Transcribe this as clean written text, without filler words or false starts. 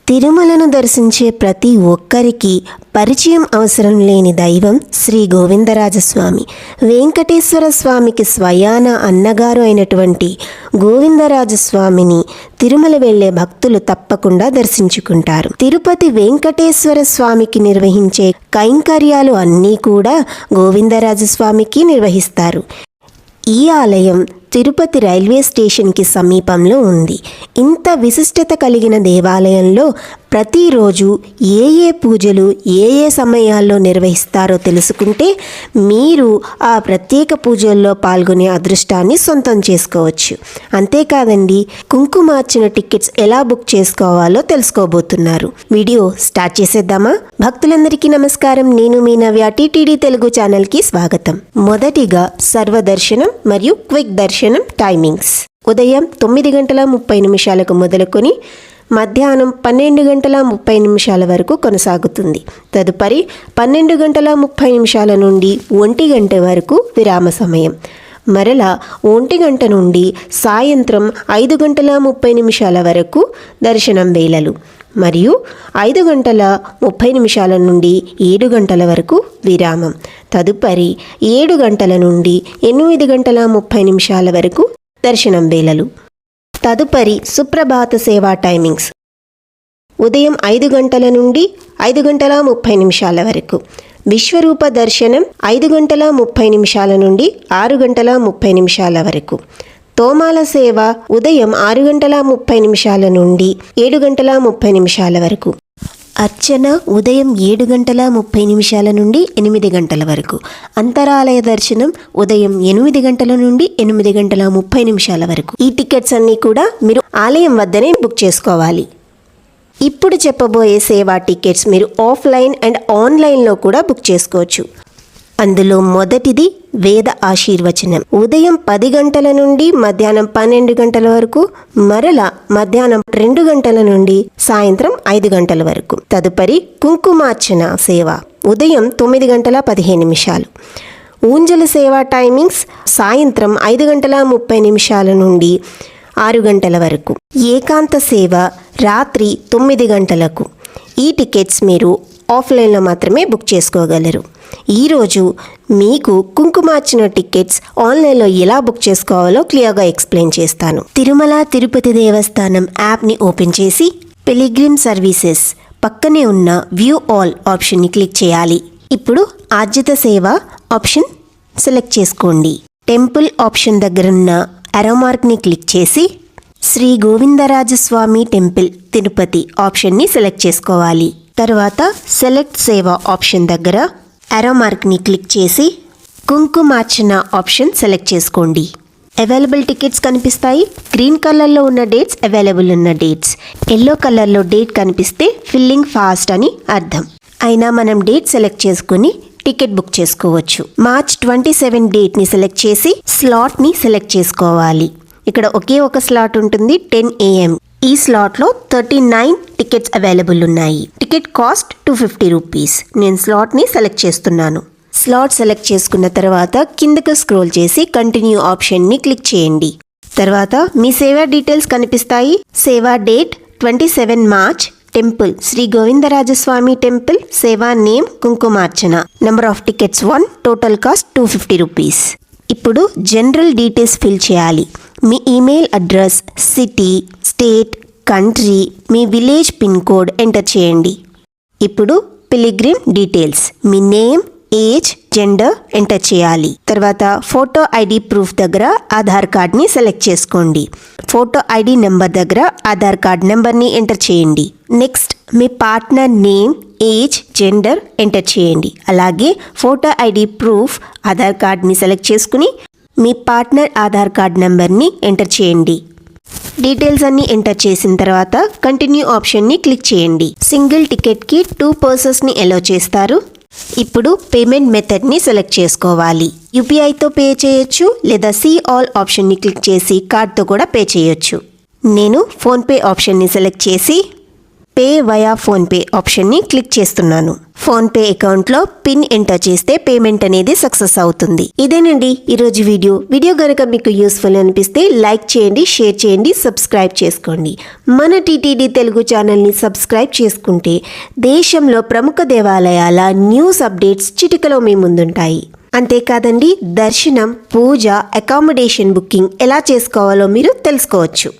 తిరుమలను దర్శించే ప్రతి ఒక్కరికి పరిచయం అవసరం లేని దైవం శ్రీ గోవిందరాజస్వామి. వెంకటేశ్వర స్వామికి స్వయాన అన్నగారు అయినటువంటి గోవిందరాజస్వామిని తిరుమల వెళ్లే భక్తులు తప్పకుండా దర్శించుకుంటారు. తిరుపతి వెంకటేశ్వర స్వామికి నిర్వహించే కైంకర్యాలు అన్నీ కూడా గోవిందరాజస్వామికి నిర్వహిస్తారు. ఈ ఆలయం తిరుపతి రైల్వే స్టేషన్కి సమీపంలో ఉంది. ఇంత విశిష్టత కలిగిన దేవాలయంలో ప్రతిరోజు ఏ పూజలు ఏ సమయాల్లో నిర్వహిస్తారో తెలుసుకుంటే మీరు ఆ ప్రత్యేక పూజల్లో పాల్గొనే అదృష్టాన్ని సొంతం చేసుకోవచ్చు. అంతేకాదండి, కుంకుమార్చన టికెట్స్ ఎలా బుక్ చేసుకోవాలో తెలుసుకోబోతున్నారు. వీడియో స్టార్ట్ చేసేద్దామా? భక్తులందరికీ నమస్కారం. నేను మీ నవ్య. టీటీడీ తెలుగు ఛానల్కి స్వాగతం. మొదటిగా సర్వదర్శనం మరియు క్విక్ దర్శనం టైమింగ్స్. ఉదయం 9:30 మొదలుకొని మధ్యాహ్నం 12:30 వరకు కొనసాగుతుంది. తదుపరి 12:30 నుండి 1 గంట వరకు విరామ సమయం. మరలా 1 గంట నుండి సాయంత్రం 5:30 వరకు దర్శనం వేళలు మరియు 5:30 నుండి 7 గంటల వరకు విరామం. తదుపరి 7 గంటల నుండి 8:30 వరకు దర్శనం వేళలు. తదుపరి సుప్రభాత సేవా టైమింగ్స్. ఉదయం 5 గంటల నుండి 5:30 వరకు. విశ్వరూప దర్శనం 5:30 నుండి 6:30 వరకు. తోమాల సేవ ఉదయం 6:30 నుండి 7:30 వరకు. అర్చన ఉదయం 7:30 నుండి 8 గంటల వరకు. అంతరాలయ దర్శనం ఉదయం 8 గంటల నుండి 8:30 వరకు. ఈ టికెట్స్ అన్నీ కూడా మీరు ఆలయం వద్దనే బుక్ చేసుకోవాలి. ఇప్పుడు చెప్పబోయే సేవా టికెట్స్ మీరు ఆఫ్లైన్ అండ్ ఆన్లైన్లో కూడా బుక్ చేసుకోవచ్చు. అందులో మొదటిది వేద ఆశీర్వచనం. ఉదయం 10 గంటల నుండి మధ్యాహ్నం 12 గంటల వరకు, మరలా మధ్యాహ్నం 2 గంటల నుండి సాయంత్రం 5 గంటల వరకు. తదుపరి కుంకుమార్చన సేవ ఉదయం 9:15. ఊంజల సేవ టైమింగ్స్ సాయంత్రం 5:30 నుండి 6 గంటల వరకు. ఏకాంత సేవ రాత్రి 9 గంటలకు. ఈ టికెట్స్ మీరు ఆఫ్లైన్లో మాత్రమే బుక్ చేసుకోగలరు. ఈరోజు మీకు కుంకుమార్చన టికెట్స్ ఆన్లైన్లో ఎలా బుక్ చేసుకోవాలో క్లియర్గా ఎక్స్ప్లెయిన్ చేస్తాను. తిరుమల తిరుపతి దేవస్థానం యాప్ని ఓపెన్ చేసి పిలిగ్రిమ్ సర్వీసెస్ పక్కనే ఉన్న వ్యూ ఆల్ ఆప్షన్ని క్లిక్ చేయాలి. ఇప్పుడు ఆర్జిత సేవ ఆప్షన్ సెలెక్ట్ చేసుకోండి. టెంపుల్ ఆప్షన్ దగ్గరున్న అరో మార్క్ని క్లిక్ చేసి శ్రీ గోవిందరాజస్వామి టెంపుల్ తిరుపతి ఆప్షన్ని సెలెక్ట్ చేసుకోవాలి. తర్వాత సెలెక్ట్ సేవ ఆప్షన్ దగ్గర అరో మార్క్ని క్లిక్ చేసి కుంకుమార్చన ఆప్షన్ సెలెక్ట్ చేసుకోండి. అవైలబుల్ టికెట్స్ కనిపిస్తాయి. గ్రీన్ కలర్లో ఉన్న డేట్స్ అవైలబుల్ ఉన్న డేట్స్, ఎల్లో కలర్లో డేట్ కనిపిస్తే ఫిల్లింగ్ ఫాస్ట్ అని అర్థం. అయినా మనం డేట్ సెలెక్ట్ చేసుకుని టికెట్ బుక్ చేసుకోవచ్చు. మార్చ్ 27 డేట్ని సెలెక్ట్ చేసి స్లాట్ని సెలెక్ట్ చేసుకోవాలి. ఇక్కడ ఒకే ఒక స్లాట్ ఉంటుంది, 10 AM. ఈ స్లాట్లో 39 టికెట్స్ అవైలబుల్ ఉన్నాయి. Ticket cost 250 rupees. నేను స్లాట్ని సెలెక్ట్ చేస్తున్నాను. స్లాట్ సెలెక్ట్ చేసుకున్న తర్వాత కిందకు స్క్రోల్ చేసి కంటిన్యూ ఆప్షన్ని క్లిక్ చేయండి. తర్వాత మీ సేవా డీటెయిల్స్ కనిపిస్తాయి. సేవా date 27 March. Temple Shri Govindarajaswamy temple. సేవా నేమ్ కుంకుమార్చన. Number of tickets 1. Total cost 250 rupees. ఇప్పుడు జనరల్ డీటెయిల్స్ ఫిల్ చేయాలి. మీ email address, city, state, country, మీ విలేజ్ పిన్ కోడ్ ఎంటర్ చేయండి. ఇప్పుడు పిలిగ్రిమ్ డీటెయిల్స్, మీ నేమ్, ఏజ్, జెండర్ ఎంటర్ చేయాలి. తర్వాత ఫోటో ఐడి ప్రూఫ్ దగ్గర ఆధార్ కార్డ్ని సెలెక్ట్ చేసుకోండి. ఫోటో ఐడి నెంబర్ దగ్గర ఆధార్ కార్డ్ నెంబర్ని ఎంటర్ చేయండి. నెక్స్ట్ మీ partner name, age, gender enter చేయండి. అలాగే ఫోటో ఐడి ప్రూఫ్ ఆధార్ కార్డ్ని సెలెక్ట్ చేసుకుని మీ పార్ట్నర్ ఆధార్ కార్డ్ నెంబర్ని ఎంటర్ చేయండి. డీటెయిల్స్ అన్నీ ఎంటర్ చేసిన తర్వాత కంటిన్యూ ఆప్షన్ని క్లిక్ చేయండి. సింగిల్ టికెట్కి 2 పర్సన్స్ని అలో చేస్తారు. ఇప్పుడు పేమెంట్ మెథడ్ని సెలెక్ట్ చేసుకోవాలి. యూపీఐతో పే చేయొచ్చు లేదా సీ ఆల్ ఆప్షన్ని క్లిక్ చేసి కార్డ్తో కూడా పే చేయొచ్చు. నేను ఫోన్పే ఆప్షన్ని సెలెక్ట్ చేసి పే వయా ఫోన్పే ఆప్షన్ని క్లిక్ చేస్తున్నాను. ఫోన్పే అకౌంట్లో పిన్ ఎంటర్ చేస్తే పేమెంట్ అనేది సక్సెస్ అవుతుంది. ఇదేనండి ఈరోజు వీడియో గనక మీకు యూస్ఫుల్ అనిపిస్తే లైక్ చేయండి, షేర్ చేయండి, సబ్స్క్రైబ్ చేసుకోండి. మన టీటీడీ తెలుగు ఛానల్ని సబ్స్క్రైబ్ చేసుకుంటే దేశంలో ప్రముఖ దేవాలయాల న్యూస్ అప్డేట్స్ చిటికలో మీ ముందుంటాయి. అంతేకాదండి, దర్శనం, పూజ, అకామిడేషన్ బుకింగ్ ఎలా చేసుకోవాలో మీరు తెలుసుకోవచ్చు.